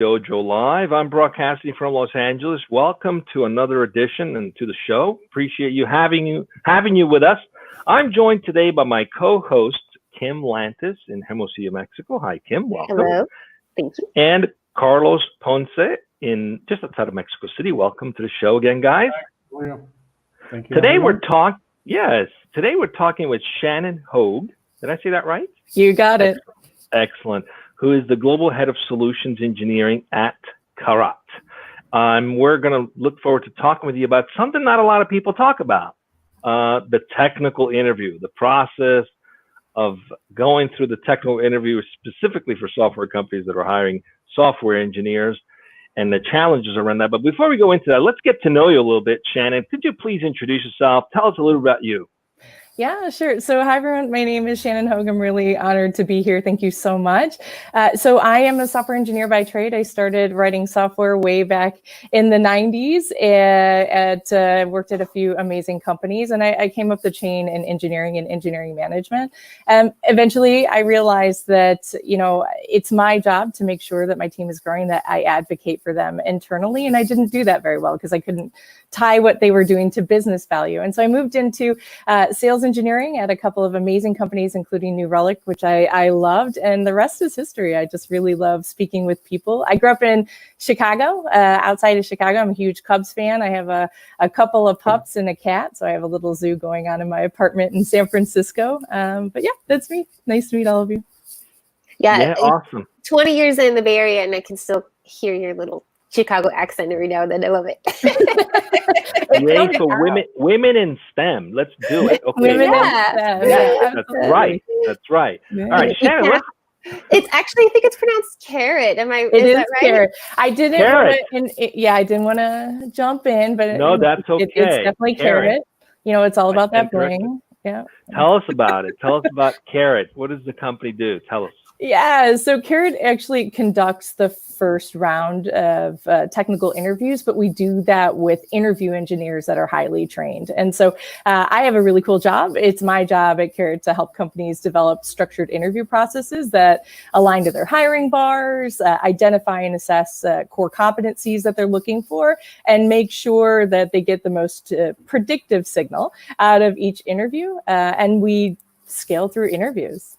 Dojo Live. I'm broadcasting from Los Angeles. Welcome to another edition and to the show. Appreciate you having you with us. I'm joined today by my co-host Kim Lantis in Hermosillo, Mexico. Hi, Kim. Welcome. Hello. Thank you. And Carlos Ponce in just outside of Mexico City. Welcome to the show again, guys. Thank you. Today we're talking with Shannon Hogue. Did I say that right? You got it. Excellent. Who is the Global Head of Solutions Engineering at Karat. We're going to look forward to talking with you about something not a lot of people talk about, the technical interview, the process of going through the technical interview specifically for software companies that are hiring software engineers and the challenges around that. But before we go into that, let's get to know you a little bit. Shannon, could you please introduce yourself? Tell us a little about you. Yeah, sure. So hi, everyone. My name is Shannon Hogue. I'm really honored to be here. Thank you so much. So I am a software engineer by trade. I started writing software way back in the 90s and worked at a few amazing companies. And I came up the chain in engineering and engineering management. Eventually, I realized that, it's my job to make sure that my team is growing, that I advocate for them internally. And I didn't do that very well because I couldn't tie what they were doing to business value. And so I moved into sales engineering at a couple of amazing companies, including New Relic, which I loved. And the rest is history. I just really love speaking with people. I grew up in Chicago, outside of Chicago. I'm a huge Cubs fan. I have a couple of pups and a cat. So I have a little zoo going on in my apartment in San Francisco. But yeah, that's me. Nice to meet all of you. Yeah, awesome. 20 years in the Bay Area, and I can still hear your little Chicago accent every now and then. I love it. Yay for women in STEM. Let's do it. Okay. Women in STEM. Yeah, that's right. That's right. Yeah. All right, Shannon. It's actually, I think it's pronounced carrot. It is that right? carrot. I didn't. Carrot. I didn't want to jump in, but no, that's okay. It's definitely carrot. It's all about that correct. bling. Yeah. Tell us about it. Tell us about Karat. What does the company do? Tell us. Yeah, so Karat actually conducts the first round of technical interviews, but we do that with interview engineers that are highly trained. And so I have a really cool job. It's my job at Karat to help companies develop structured interview processes that align to their hiring bars, identify and assess core competencies that they're looking for, and make sure that they get the most predictive signal out of each interview. And we scale through interviews.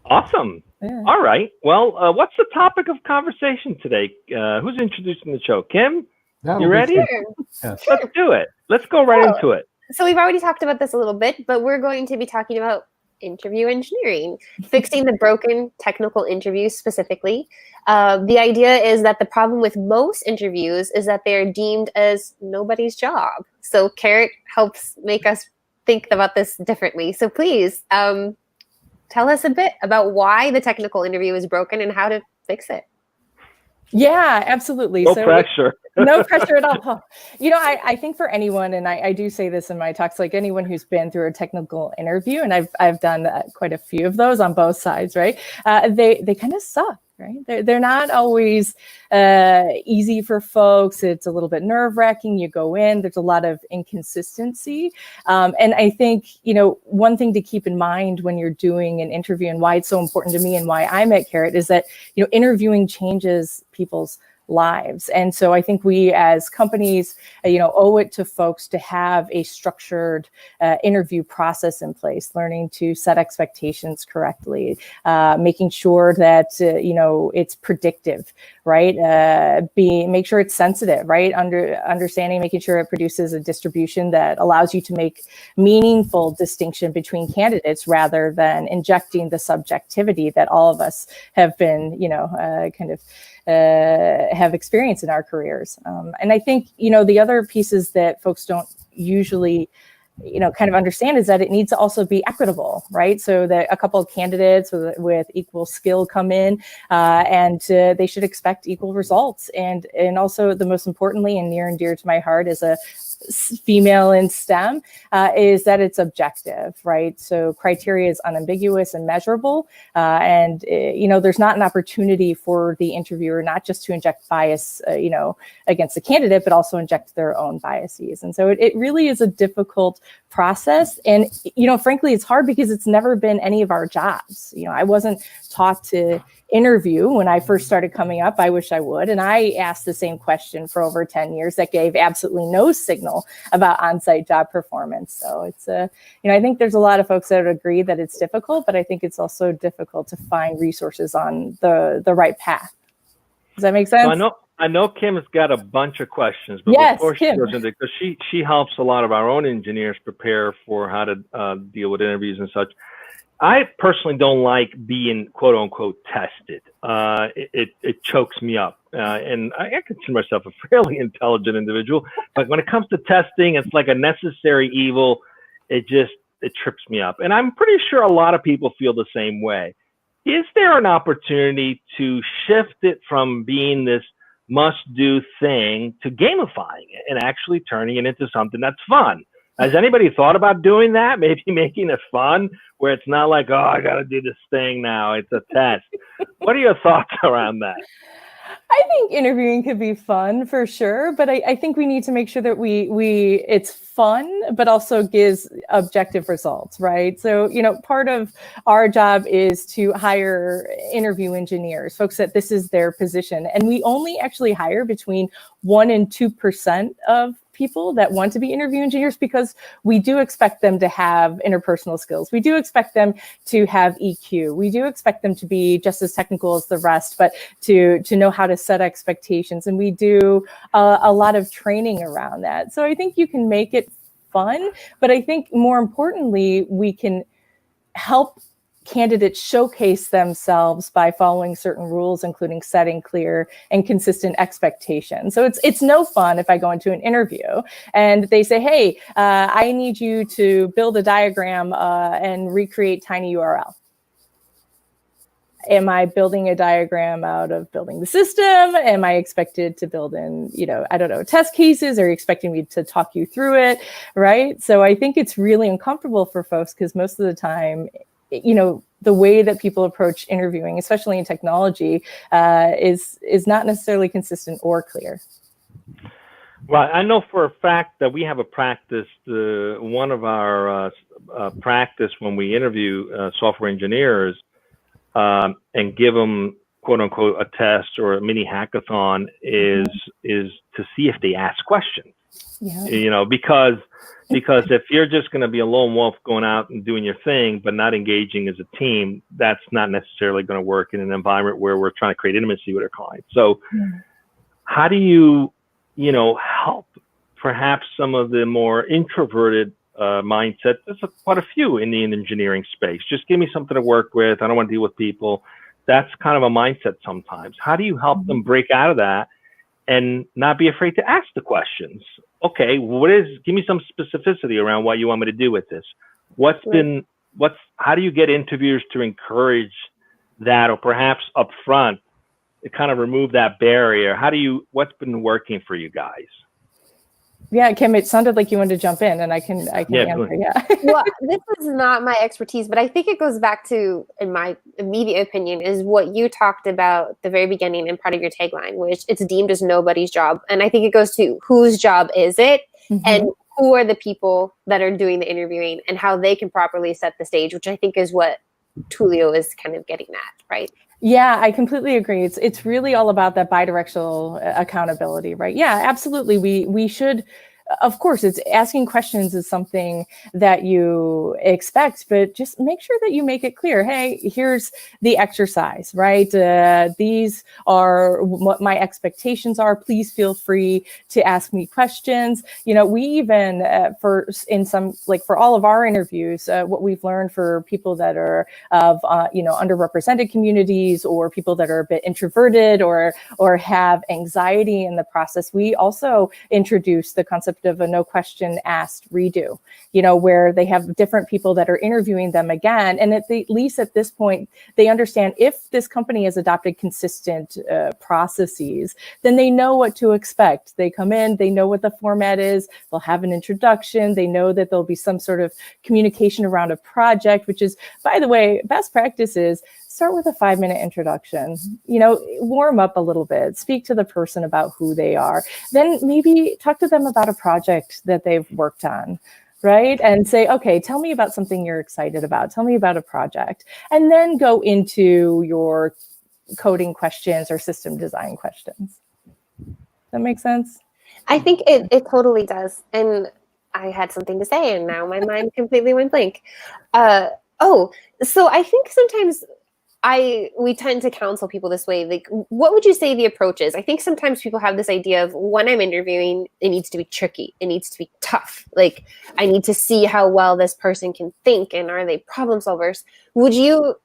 Awesome. Yeah. All right. Well, what's the topic of conversation today? Who's introducing the show? Kim, you ready? Sure. Yes. Let's do it. Let's go right into it. So we've already talked about this a little bit, but we're going to be talking about interview engineering, fixing the broken technical interviews specifically. The idea is that the problem with most interviews is that they're deemed as nobody's job. So Karat helps make us think about this differently. So please, tell us a bit about why the technical interview is broken and how to fix it. Yeah, absolutely. No pressure. No pressure at all. I think for anyone, and I do say this in my talks, like anyone who's been through a technical interview, and I've done quite a few of those on both sides, right? They kind of suck. Right? They're not always easy for folks. It's a little bit nerve-wracking. You go in, there's a lot of inconsistency. And I think, one thing to keep in mind when you're doing an interview and why it's so important to me and why I'm at Karat is that, interviewing changes people's lives. And so I think we as companies, owe it to folks to have a structured interview process in place, learning to set expectations correctly, making sure that, it's predictive, right? Make sure it's sensitive, right? Understanding, making sure it produces a distribution that allows you to make meaningful distinction between candidates rather than injecting the subjectivity that all of us have been, have experienced in our careers. And I think, the other pieces that folks don't usually kind of understand is that it needs to also be equitable, right? So that a couple of candidates with equal skill come in and they should expect equal results. And also the most importantly and near and dear to my heart as a female in STEM is that it's objective, right? So criteria is unambiguous and measurable. And there's not an opportunity for the interviewer not just to inject bias, against the candidate, but also inject their own biases. And so it really is a difficult process. And, frankly, it's hard because it's never been any of our jobs. I wasn't taught to interview when I first started coming up. I wish I would. And I asked the same question for over 10 years that gave absolutely no signal about on-site job performance. So it's I think there's a lot of folks that would agree that it's difficult, but I think it's also difficult to find resources on the right path. Does that make sense? So I know Kim has got a bunch of questions, but yes, before she Kim. goes into, because she helps a lot of our own engineers prepare for how to deal with interviews and such. I personally don't like being quote unquote tested. It chokes me up, and I consider myself a fairly intelligent individual. But when it comes to testing, it's like a necessary evil. It trips me up, and I'm pretty sure a lot of people feel the same way. Is there an opportunity to shift it from being this must-do thing to gamifying it and actually turning it into something that's fun? Has anybody thought about doing that? Maybe making it fun, where it's not like, oh, I got to do this thing now. It's a test. What are your thoughts around that? I think interviewing could be fun for sure, but I think we need to make sure that it's fun, but also gives objective results, right? So, part of our job is to hire interview engineers, folks that this is their position. And we only actually hire between 1% and 2% of people that want to be interview engineers, because we do expect them to have interpersonal skills. We do expect them to have EQ. We do expect them to be just as technical as the rest, but to know how to set expectations. And we do a lot of training around that. So I think you can make it fun, but I think more importantly, we can help candidates showcase themselves by following certain rules, including setting clear and consistent expectations. So it's no fun if I go into an interview and they say, hey, I need you to build a diagram and recreate tiny URL. Am I building a diagram out of building the system? Am I expected to build in, test cases? Are you expecting me to talk you through it, right? So I think it's really uncomfortable for folks because most of the time, the way that people approach interviewing, especially in technology, is not necessarily consistent or clear. Well, I know for a fact that we have a practice. One of our practice when we interview software engineers and give them quote unquote a test or a mini hackathon is to see if they ask questions. Yeah. Because if you're just going to be a lone wolf going out and doing your thing, but not engaging as a team, that's not necessarily going to work in an environment where we're trying to create intimacy with our clients. So how do you, help perhaps some of the more introverted mindset? There's quite a few in the engineering space. Just give me something to work with. I don't want to deal with people. That's kind of a mindset sometimes. How do you help them break out of that and not be afraid to ask the questions? Okay, give me some specificity around what you want me to do with this. How do you get interviewers to encourage that, or perhaps up front to kind of remove that barrier? What's been working for you guys? Yeah, Kim, it sounded like you wanted to jump in, and I can answer. Yeah. Well, this is not my expertise, but I think it goes back to, in my immediate opinion, is what you talked about at the very beginning and part of your tagline, which it's deemed as nobody's job. And I think it goes to whose job is it, and who are the people that are doing the interviewing, and how they can properly set the stage, which I think is what Tulio is kind of getting at, right? Yeah, I completely agree. It's really all about that bidirectional accountability, right? Yeah, absolutely. We should, of course, it's asking questions is something that you expect, but just make sure that you make it clear. Hey, here's the exercise, right? These are what my expectations are. Please feel free to ask me questions. We even for all of our interviews, what we've learned for people that are of underrepresented communities, or people that are a bit introverted or have anxiety in the process, we also introduce the concept of a no question asked redo, where they have different people that are interviewing them again. And at least at this point, they understand if this company has adopted consistent processes, then they know what to expect. They come in, they know what the format is, they'll have an introduction, they know that there'll be some sort of communication around a project, which is, by the way, best practice is start with a 5-minute introduction, warm up a little bit, speak to the person about who they are, then maybe talk to them about a project that they've worked on, right? And say, okay, tell me about something you're excited about. Tell me about a project. And then go into your coding questions or system design questions. That makes sense? I think it totally does. And I had something to say, and now my mind completely went blank. So I think sometimes we tend to counsel people this way. Like, what would you say the approach is? I think sometimes people have this idea of when I'm interviewing, it needs to be tricky. It needs to be tough. Like, I need to see how well this person can think, and are they problem solvers? Would you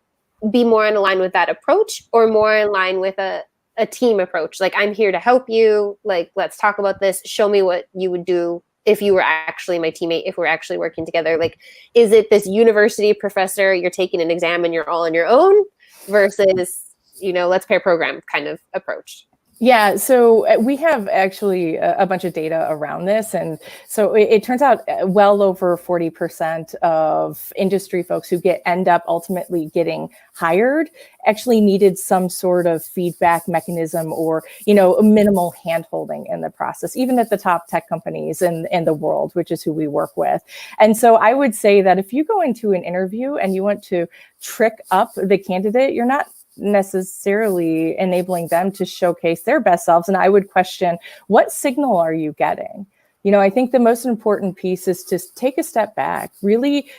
be more in line with that approach, or more in line with a team approach? Like, I'm here to help you. Like, let's talk about this. Show me what you would do if you were actually my teammate, if we're actually working together. Like, is it this university professor, you're taking an exam and you're all on your own, versus, let's pair program kind of approach? Yeah, so we have actually a bunch of data around this. And so it turns out well over 40% of industry folks who end up ultimately getting hired actually needed some sort of feedback mechanism or, minimal handholding in the process, even at the top tech companies in the world, which is who we work with. And so I would say that if you go into an interview and you want to trick up the candidate, you're not necessarily enabling them to showcase their best selves. And I would question, what signal are you getting? I think the most important piece is to take a step back, really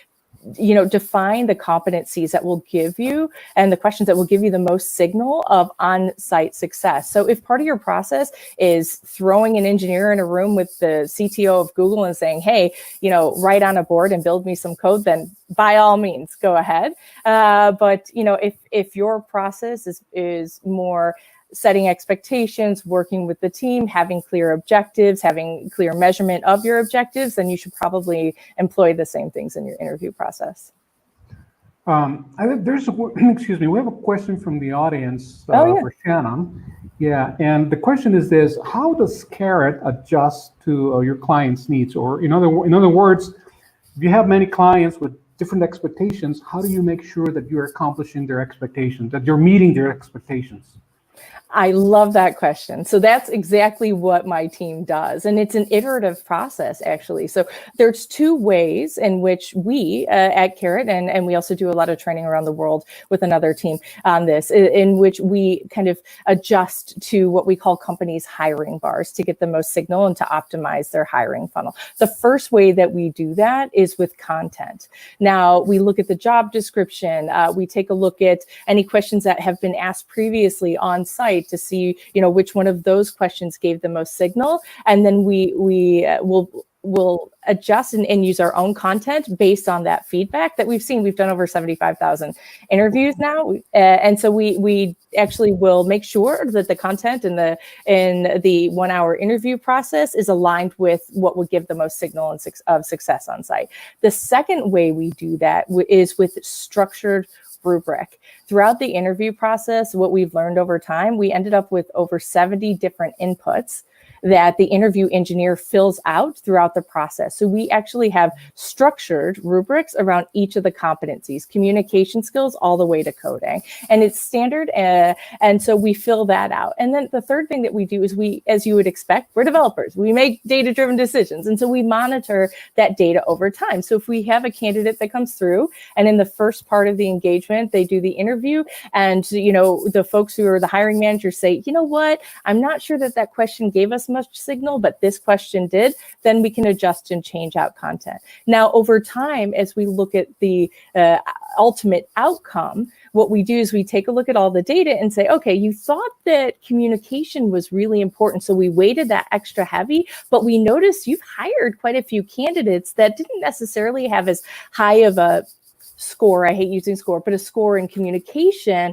define the competencies that will give you and the questions that will give you the most signal of on-site success. So if part of your process is throwing an engineer in a room with the CTO of Google and saying, hey, write on a board and build me some code, then by all means, go ahead. But if your process is more setting expectations, working with the team, having clear objectives, having clear measurement of your objectives, then you should probably employ the same things in your interview process. Excuse me, we have a question from the audience for Shannon. Yeah, and the question is this: how does Karat adjust to your clients' needs? Or in other words, if you have many clients with different expectations, how do you make sure that you're accomplishing their expectations, that you're meeting their expectations? I love that question. So that's exactly what my team does. And it's an iterative process, actually. So there's two ways in which we at Karat, and we also do a lot of training around the world with another team on this, in which we kind of adjust to what we call companies' hiring bars to get the most signal and to optimize their hiring funnel. The first way that we do that is with content. Now, we look at the job description. We take a look at any questions that have been asked previously on site to see, which one of those questions gave the most signal. And then we will adjust and use our own content based on that feedback that we've seen. We've done over 75,000 interviews now. And so we actually will make sure that the content in the 1 hour interview process is aligned with what would give the most signal of success on site. The second way we do that is with structured rubric. Throughout the interview process, what we've learned over time, we ended up with over 70 different inputs that the interview engineer fills out throughout the process. So we actually have structured rubrics around each of the competencies, communication skills all the way to coding. And it's standard, and so we fill that out. And then the third thing that we do is as you would expect, we're developers. We make data-driven decisions. And so we monitor that data over time. So if we have a candidate that comes through, and in the first part of the engagement, they do the interview, and the folks who are the hiring managers say, you know what, I'm not sure that question gave us much signal, but this question did, then we can adjust and change out content. Now, over time, as we look at the ultimate outcome, what we do is we take a look at all the data and say, okay, you thought that communication was really important, so we weighted that extra heavy, but we noticed you've hired quite a few candidates that didn't necessarily have as high of a score, I hate using score, but a score in communication.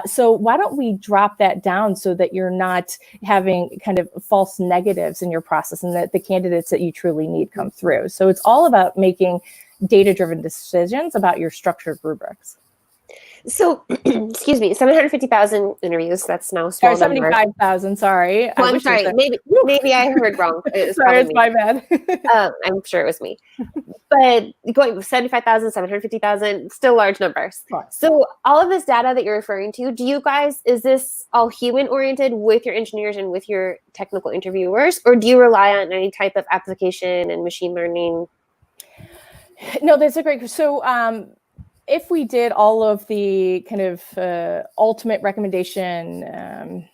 So why don't we drop that down so that you're not having kind of false negatives in your process and that the candidates that you truly need come through. So it's all about making data-driven decisions about your structured rubrics. So, excuse me, 750,000 interviews. That's now a small number. 75,000. Sorry. Oh, I'm sorry. Maybe I heard wrong. Sorry, it's my bad. I'm sure it was me. But going 75,000, 750,000, still large numbers. So all of this data that you're referring to, is this all human oriented with your engineers and with your technical interviewers, or do you rely on any type of application and machine learning? No, that's a great question. So if we did all of the kind of ultimate recommendation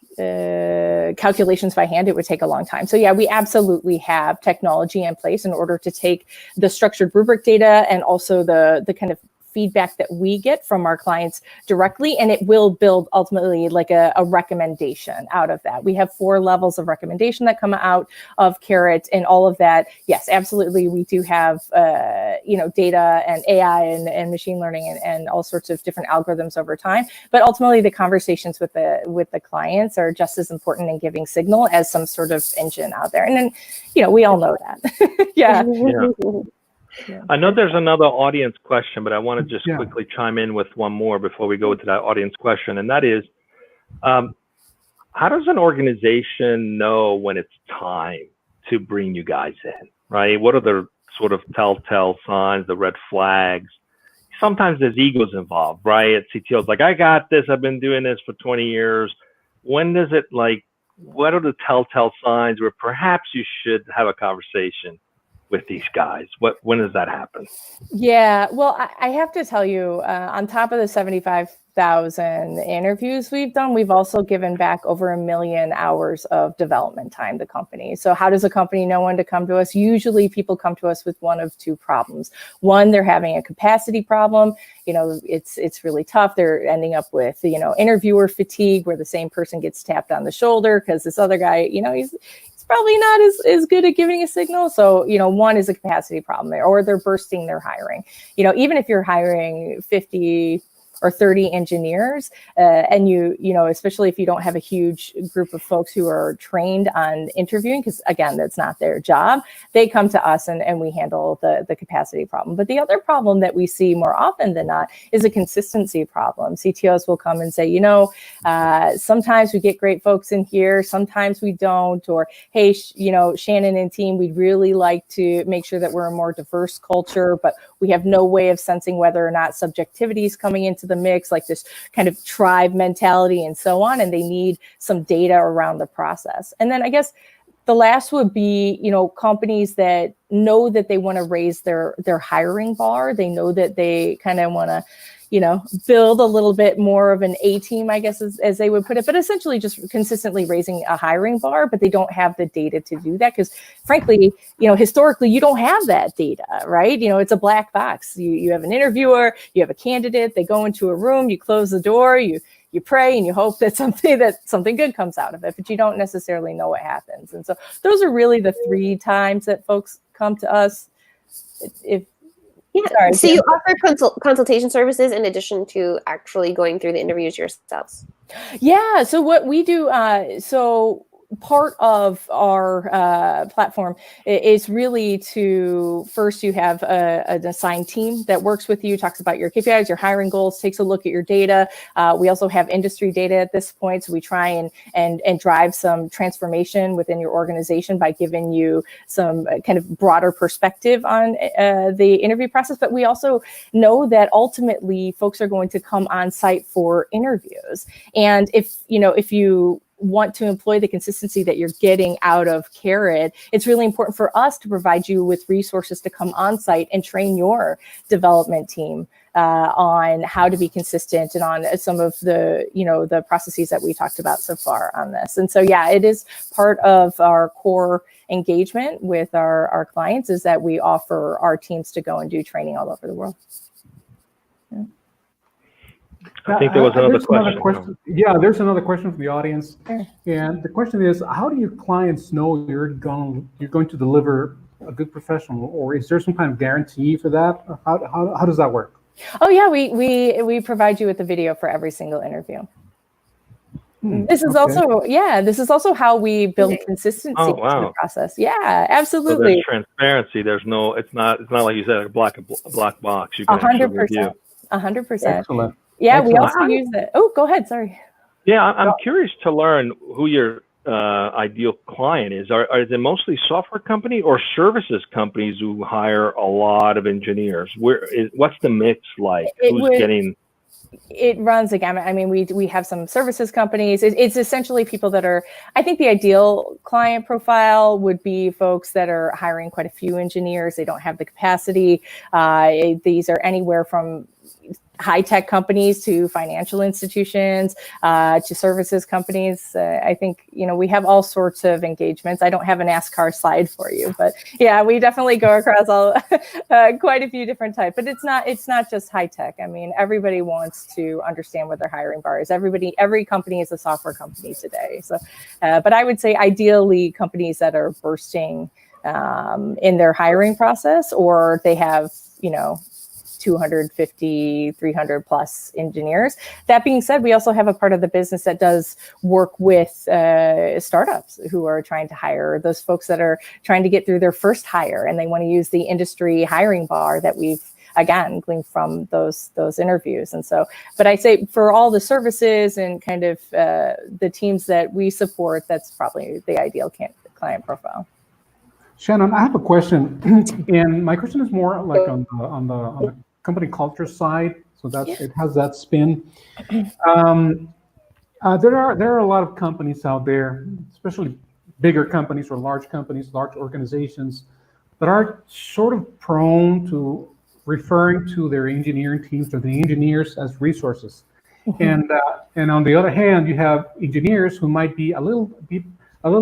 calculations by hand, it would take a long time. So yeah, we absolutely have technology in place in order to take the structured rubric data and also the kind of feedback that we get from our clients directly, and it will build ultimately like a recommendation out of that. We have 4 levels of recommendation that come out of Karat, and all of that. Yes, absolutely, we do have data and AI and machine learning and all sorts of different algorithms over time. But ultimately, the conversations with the clients are just as important in giving signal as some sort of engine out there. And then we all know that. Yeah. Yeah. I know there's another audience question, but I want to just quickly chime in with one more before we go to that audience question. And that is, how does an organization know when it's time to bring you guys in, right? What are the sort of telltale signs, the red flags? Sometimes there's egos involved, right? At CTO's like, I got this, I've been doing this for 20 years. When does it what are the telltale signs where perhaps you should have a conversation with these guys? When does that happen? Yeah, well, I have to tell you, on top of the 75,000 interviews we've done, we've also given back over 1 million hours of development time to companies. So how does a company know when to come to us? Usually people come to us with one of 2 problems. One, they're having a capacity problem. It's really tough. They're ending up with, interviewer fatigue, where the same person gets tapped on the shoulder because this other guy, he's probably not as good at giving a signal. So, one is a capacity problem, or they're bursting their hiring. Even if you're hiring 50 or 30 engineers, and especially if you don't have a huge group of folks who are trained on interviewing, because again, that's not their job, they come to us and we handle the capacity problem. But the other problem that we see more often than not is a consistency problem. CTOs will come and say, sometimes we get great folks in here, sometimes we don't, or hey, Shannon and team, we'd really like to make sure that we're a more diverse culture, but we have no way of sensing whether or not subjectivity is coming into the mix, like this kind of tribe mentality and so on, and they need some data around the process. And then I guess the last would be, companies that know that they want to raise their hiring bar. They know that they kind of want to, build a little bit more of an A team, I guess, as they would put it, but essentially just consistently raising a hiring bar, but they don't have the data to do that because frankly, historically, you don't have that data, right? It's a black box. You have an interviewer, you have a candidate, they go into a room, you close the door, you pray and you hope that something good comes out of it, but you don't necessarily know what happens. And so those are really the 3 times that folks come to us. So you offer consultation services in addition to actually going through the interviews yourselves? Yeah. So what we do, part of our platform is really to first you have an assigned team that works with you, talks about your KPIs, your hiring goals, takes a look at your data. We also have industry data at this point, so we try and drive some transformation within your organization by giving you some kind of broader perspective on the interview process. But we also know that ultimately folks are going to come on site for interviews, and if you want to employ the consistency that you're getting out of Karat, it's really important for us to provide you with resources to come on site and train your development team on how to be consistent and on some of the processes that we talked about so far on this. And so, yeah, it is part of our core engagement with our clients is that we offer our teams to go and do training all over the world. Yeah. I think there was another question. Yeah, there's another question from the audience. Sure. And the question is, how do your clients know you're going to deliver a good professional, or is there some kind of guarantee for that? How does that work? Oh yeah, we provide you with the video for every single interview. This is also how we build consistency in the process. Yeah, absolutely. So there's transparency. It's not like you said, a black box. You can 100%. 100%. Excellent. Yeah, Excellent. we also use it. Oh, go ahead. Sorry. Yeah, I'm curious to learn who your ideal client is. Are they mostly software company or services companies who hire a lot of engineers? What's the mix like? It runs the gamut. I mean, we have some services companies. It's essentially people that are, I think the ideal client profile would be folks that are hiring quite a few engineers. They don't have the capacity. These are anywhere from high-tech companies to financial institutions, to services companies. I think, we have all sorts of engagements. I don't have an NASCAR slide for you, but yeah, we definitely go across all quite a few different types. But it's not just high-tech. I mean, everybody wants to understand what their hiring bar is. Every company is a software company today. So, but I would say ideally companies that are bursting in their hiring process, or they have, 250, 300 plus engineers. That being said, we also have a part of the business that does work with startups who are trying to hire, those folks that are trying to get through their first hire, and they want to use the industry hiring bar that we've, again, gleaned from those interviews. And so, but I say for all the services and kind of the teams that we support, that's probably the ideal client profile. Shannon, I have a question, and my question is more like on the company culture side, so that it has that spin. There are a lot of companies out there, especially bigger companies or large companies, large organizations, that are sort of prone to referring to their engineering teams or the engineers as resources. And on the other hand, you have engineers who might be a little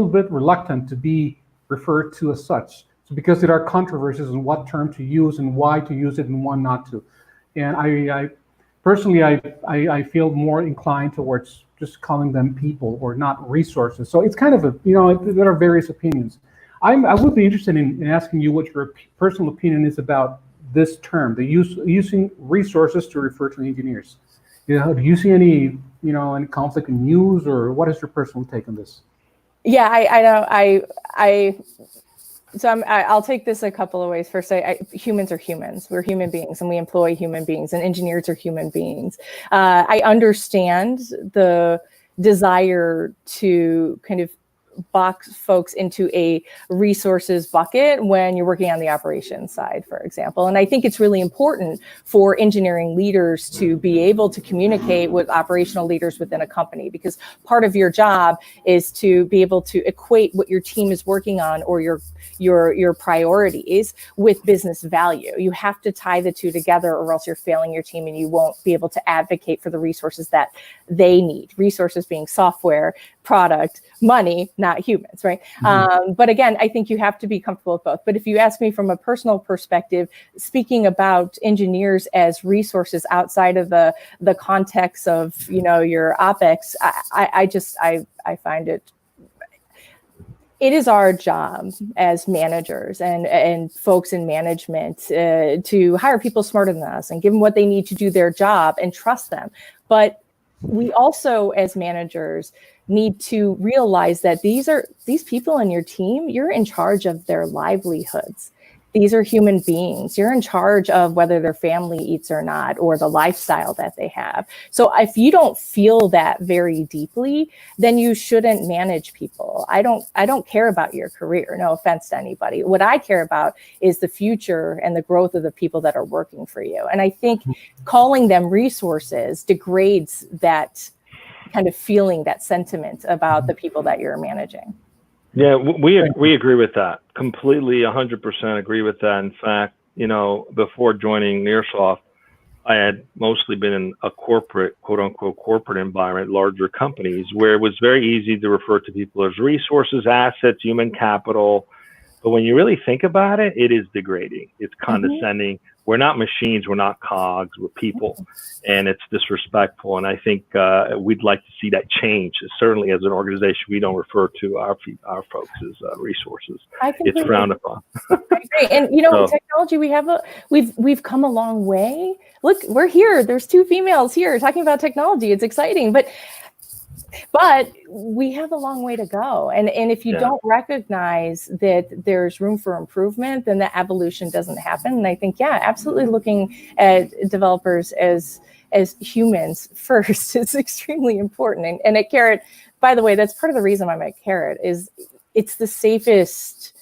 bit reluctant to be referred to as such. So because there are controversies on what term to use and why to use it and when not to. And I personally, I feel more inclined towards just calling them people or not resources. So it's kind of there are various opinions. I would be interested in asking you what your personal opinion is about this term, the using resources to refer to engineers. Do you see any conflict in use, or what is your personal take on this? Yeah, I'll take this a couple of ways. First, humans are humans. We're human beings, and we employ human beings, and engineers are human beings. I understand the desire to kind of box folks into a resources bucket when you're working on the operations side, for example. And I think it's really important for engineering leaders to be able to communicate with operational leaders within a company, because part of your job is to be able to equate what your team is working on or your priorities with business value. You have to tie the two together, or else you're failing your team and you won't be able to advocate for the resources that they need. Resources being software, product, money, not humans, right? Mm-hmm. But again, I think you have to be comfortable with both. But if you ask me from a personal perspective, speaking about engineers as resources outside of the context of your OpEx, I find it is our job as managers and folks in management to hire people smarter than us and give them what they need to do their job and trust them. But we also, as managers, need to realize that these people in your team, you're in charge of their livelihoods. These are human beings. You're in charge of whether their family eats or not, or the lifestyle that they have. So if you don't feel that very deeply, then you shouldn't manage people. I don't care about your career. No offense to anybody. What I care about is the future and the growth of the people that are working for you. And I think calling them resources degrades that kind of feeling, that sentiment about the people that you're managing. Yeah, we agree with that. Completely 100% agree with that. In fact, before joining Nearsoft, I had mostly been in a corporate, quote unquote, corporate environment, larger companies, where it was very easy to refer to people as resources, assets, human capital. But when you really think about it, it is degrading. It's condescending. Mm-hmm. We're not machines. We're not cogs. We're people. And it's disrespectful. And I think we'd like to see that change. Certainly as an organization, we don't refer to our folks as resources. It's frowned upon. I agree. And, technology, we've come a long way. Look, we're here. There's 2 females here talking about technology. It's exciting. But we have a long way to go. And if you don't recognize that there's room for improvement, then the evolution doesn't happen. And I think, absolutely looking at developers as humans first is extremely important. And at Karat, by the way, that's part of the reason I'm at Karat, is it's the safest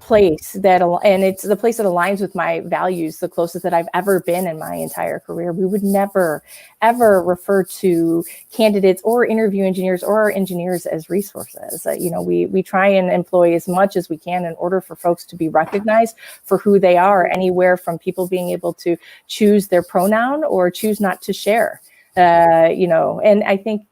place and it's the place that aligns with my values, the closest that I've ever been in my entire career. We would never, ever refer to candidates or interview engineers or our engineers as resources. We try and employ as much as we can in order for folks to be recognized for who they are, anywhere from people being able to choose their pronoun or choose not to share, and I think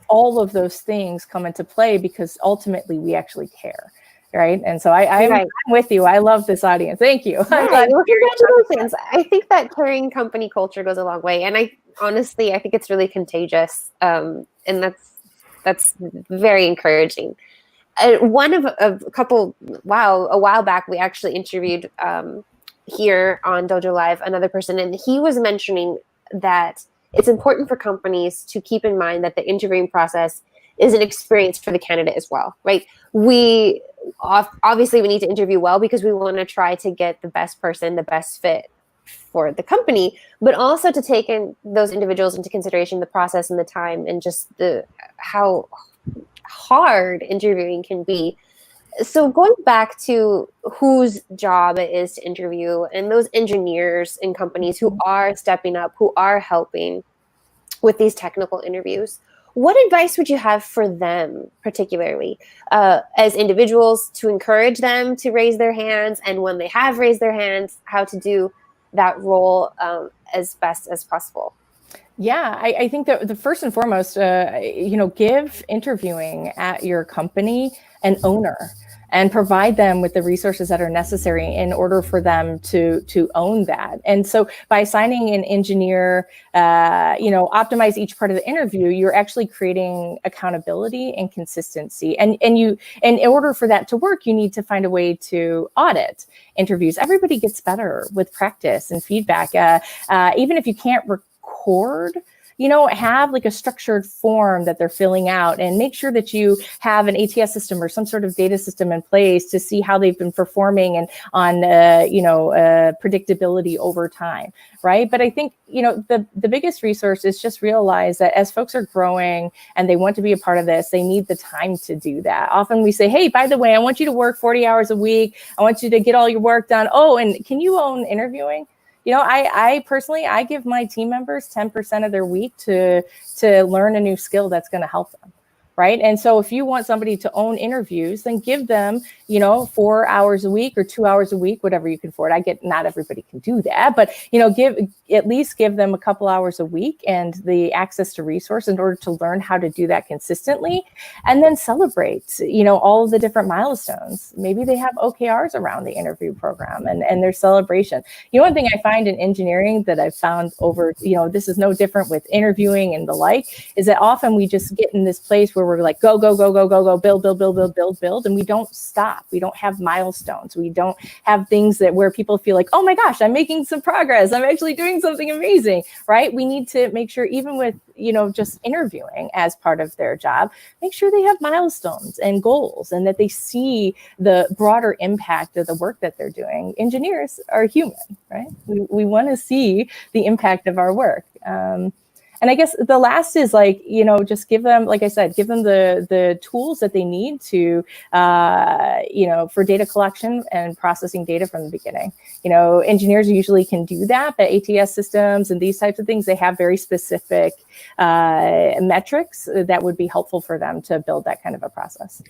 all of those things come into play because ultimately we actually care. Right. And so I'm with you. I love this audience. Thank you. Right. Well, congratulations. I think that caring company culture goes a long way. And I think it's really contagious. And that's very encouraging. One of a while back, we actually interviewed here on Dojo Live another person, and he was mentioning that it's important for companies to keep in mind that the interviewing process is an experience for the candidate as well, right? We obviously we need to interview well because we want to try to get the best person, the best fit for the company, but also to take in those individuals into consideration, the process and the time and just how hard interviewing can be. So going back to whose job it is to interview and those engineers in companies who are stepping up, who are helping with these technical interviews, what advice would you have for them, particularly as individuals, to encourage them to raise their hands, and when they have raised their hands, how to do that role as best as possible? Yeah, I think that the first and foremost, give interviewing at your company an owner and provide them with the resources that are necessary in order for them to own that. And so by assigning an engineer, optimize each part of the interview, you're actually creating accountability and consistency. And in order for that to work, you need to find a way to audit interviews. Everybody gets better with practice and feedback. Even if you can't record, have like a structured form that they're filling out, and make sure that you have an ATS system or some sort of data system in place to see how they've been performing and on, predictability over time. Right. But I think, the biggest resource is just realize that as folks are growing and they want to be a part of this, they need the time to do that. Often we say, hey, by the way, I want you to work 40 hours a week. I want you to get all your work done. Oh, and can you own interviewing? I personally, I give my team members 10% of their week to learn a new skill that's going to help them. Right. And so if you want somebody to own interviews, then give them, 4 hours a week or 2 hours a week, whatever you can afford. I get not everybody can do that, but, give them a couple hours a week and the access to resource in order to learn how to do that consistently, and then celebrate, all of the different milestones. Maybe they have OKRs around the interview program and their celebration. One thing I find in engineering that I've found over, this is no different with interviewing and the like, is that often we just get in this place where we're like, go, build, and we don't stop. We don't have milestones. We don't have things where people feel like, oh my gosh, I'm making some progress. I'm actually doing something amazing, right? We need to make sure, even with, just interviewing as part of their job, make sure they have milestones and goals and that they see the broader impact of the work that they're doing. Engineers are human, right? We want to see the impact of our work. And I guess the last is just give them, like I said, give them the tools that they need to, for data collection and processing data from the beginning. Engineers usually can do that, but ATS systems and these types of things, they have very specific metrics that would be helpful for them to build that kind of a process.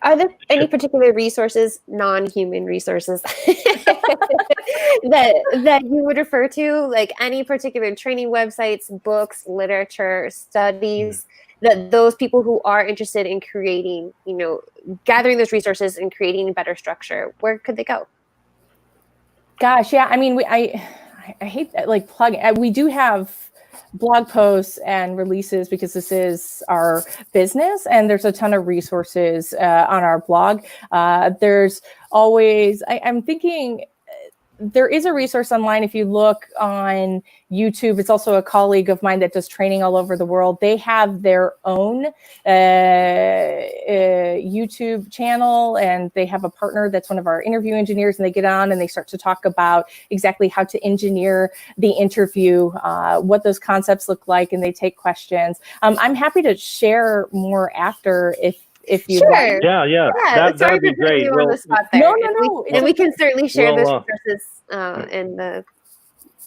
Are there any particular resources, non-human resources, that you would refer to, like any particular training websites, books, literature, studies, that those people who are interested in creating, gathering those resources and creating better structure, where could they go? Gosh, yeah. I mean, I hate that, plugging. We do have blog posts and releases because this is our business, and there's a ton of resources on our blog. There's always, I'm thinking there is a resource online. If you look on YouTube, it's also a colleague of mine that does training all over the world. They have their own YouTube channel, and they have a partner that's one of our interview engineers, and they get on and they start to talk about exactly how to engineer the interview, what those concepts look like, and they take questions. I'm happy to share more after if you Sure. like. Yeah. That'd be great. You on the spot there. No. And we can certainly share Well, those resources in the.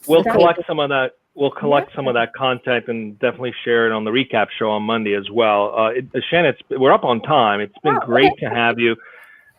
We'll the collect pages. some of that. We'll collect some of that content and definitely share it on the recap show on Monday as well. Shannon, we're up on time. It's been great to have you.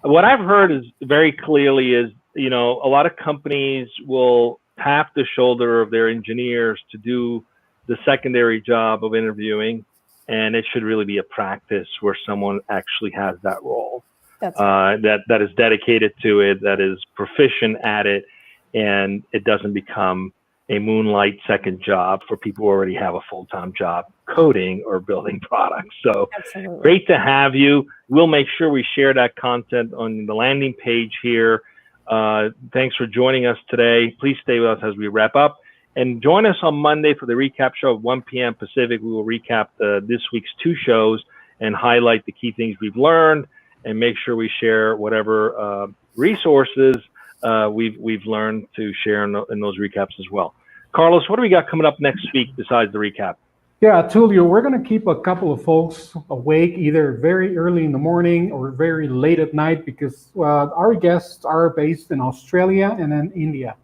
What I've heard is very clearly is, you know, a lot of companies will tap the shoulder of their engineers to do the secondary job of interviewing, and it should really be a practice where someone actually has that role. That is dedicated to it, that is proficient at it, and it doesn't become a moonlight second job for people who already have a full-time job coding or building products. So great to have you. We'll make sure we share that content on the landing page here. Thanks for joining us today. Please stay with us as we wrap up. And join us on Monday for the recap show at 1 p.m. Pacific. We will recap this week's 2 shows and highlight the key things we've learned and make sure we share whatever resources we've learned to share in those recaps as well. Carlos, what do we got coming up next week besides the recap? Yeah, Tulio, we're going to keep a couple of folks awake either very early in the morning or very late at night because our guests are based in Australia and in India.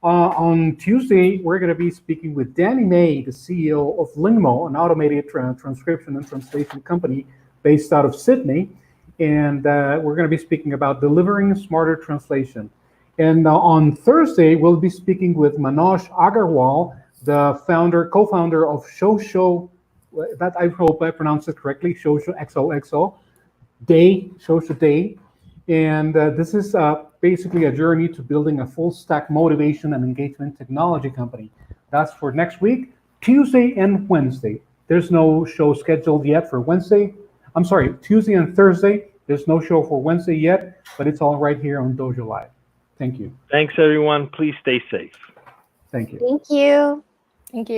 On Tuesday, we're going to be speaking with Danny May, the CEO of Lingmo, an automated transcription and translation company based out of Sydney. And we're going to be speaking about delivering smarter translation. And on Thursday, we'll be speaking with Manoj Agarwal, the co-founder of Shosho, that I hope I pronounced it correctly, Shosho XOXO Day. And this is basically a journey to building a full stack motivation and engagement technology company. That's for next week, Tuesday and Wednesday. There's no show scheduled yet for Wednesday. I'm sorry, Tuesday and Thursday. There's no show for Wednesday yet, but it's all right here on Dojo Live. Thank you. Thanks, everyone. Please stay safe. Thank you. Thank you. Thank you.